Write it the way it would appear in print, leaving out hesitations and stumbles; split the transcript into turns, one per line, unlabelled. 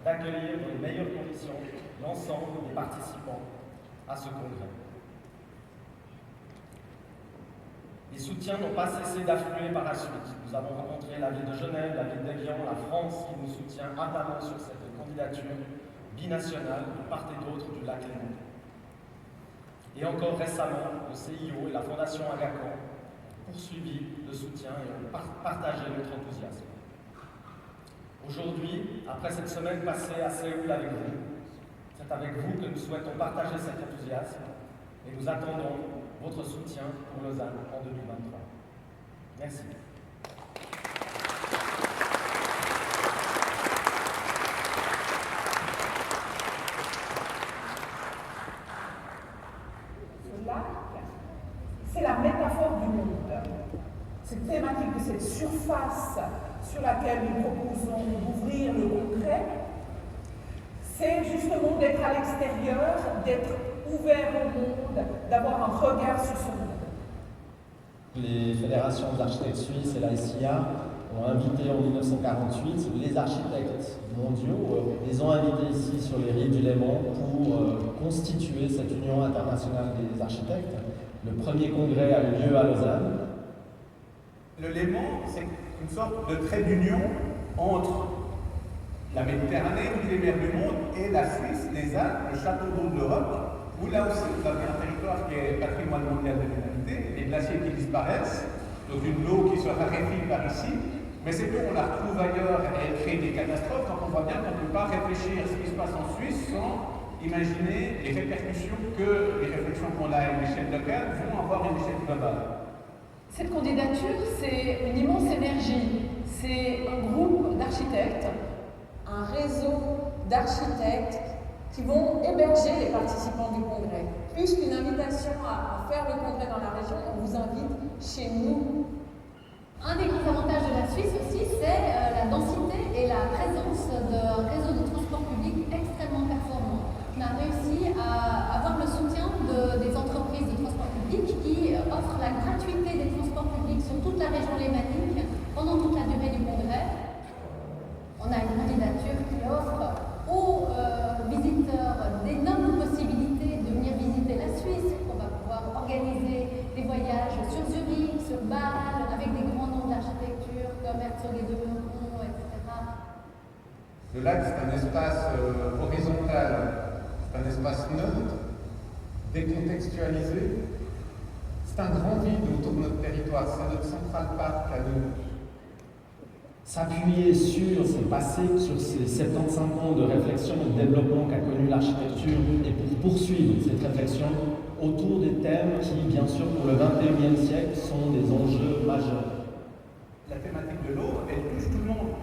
d'accueillir dans les meilleures conditions l'ensemble des participants à ce congrès. Les soutiens n'ont pas cessé d'affluer par la suite. Nous avons rencontré la ville de Genève, la ville d'Évian, la France qui nous soutient ardemment sur cette candidature binationale de part et d'autre du lac Léman. Et encore récemment, le CIO et la Fondation Agacan ont poursuivi le soutien et ont partagé notre enthousiasme. Aujourd'hui, après cette semaine passée à Séoul avec vous, c'est avec vous que nous souhaitons partager cet enthousiasme et nous attendons votre soutien pour Lausanne en 2023. Merci.
Ce lac, c'est la métaphore du monde. Cette thématique de cette surface sur laquelle nous proposons d'ouvrir le congrès, c'est justement d'être à l'extérieur, d'être ouvert au monde, d'avoir un regard sur ce monde.
Les fédérations d'architectes suisses et la SIA ont invité en 1948 les architectes mondiaux, les ont invités ici sur les rives du Léman pour constituer cette Union internationale des architectes. Le premier congrès a eu lieu à Lausanne.
Le Léman, c'est une sorte de trait d'union entre la Méditerranée, toutes les mers du monde, et la Suisse, les Alpes, le château d'eau de l'Europe, où là aussi vous avez un territoire qui est patrimoine mondial de l'humanité, les glaciers qui disparaissent, donc une eau qui se raréfie par ici, mais c'est qu'on la retrouve ailleurs et elle crée des catastrophes quand on voit bien qu'on ne peut pas réfléchir à ce qui se passe en Suisse sans imaginer les répercussions que les réflexions qu'on a à une échelle locale vont avoir à une échelle globale.
Cette candidature, c'est une immense énergie. C'est un groupe d'architectes, un réseau d'architectes qui vont héberger les participants du congrès. Plus qu'une invitation à faire le congrès dans la région, on vous invite chez nous.
Un des grands avantages de la Suisse aussi, c'est la densité et la présence d'un réseau de transport public extrêmement performant. On a réussi à avoir le soutien des entreprises de transport public qui offrent la gratuité des transports publics sur toute la région lémanique pendant toute la durée du congrès. On a une candidature qui offre aux visiteurs d'énormes possibilités de venir visiter la Suisse. On va pouvoir organiser des voyages sur Zurich, sur Bâle, avec des grands noms d'architecture comme Herzog et de Meuron, etc.
Le lac, c'est un espace horizontal, c'est un espace neutre, décontextualisé. C'est un grand vide autour de notre territoire, c'est notre Central Park à nous.
S'appuyer sur ces passés, sur ces 75 ans de réflexion et de développement qu'a connu l'architecture et pour poursuivre cette réflexion autour des thèmes qui, bien sûr, pour le XXIe siècle, sont des enjeux majeurs.
La thématique de l'eau, elle touche tout le monde.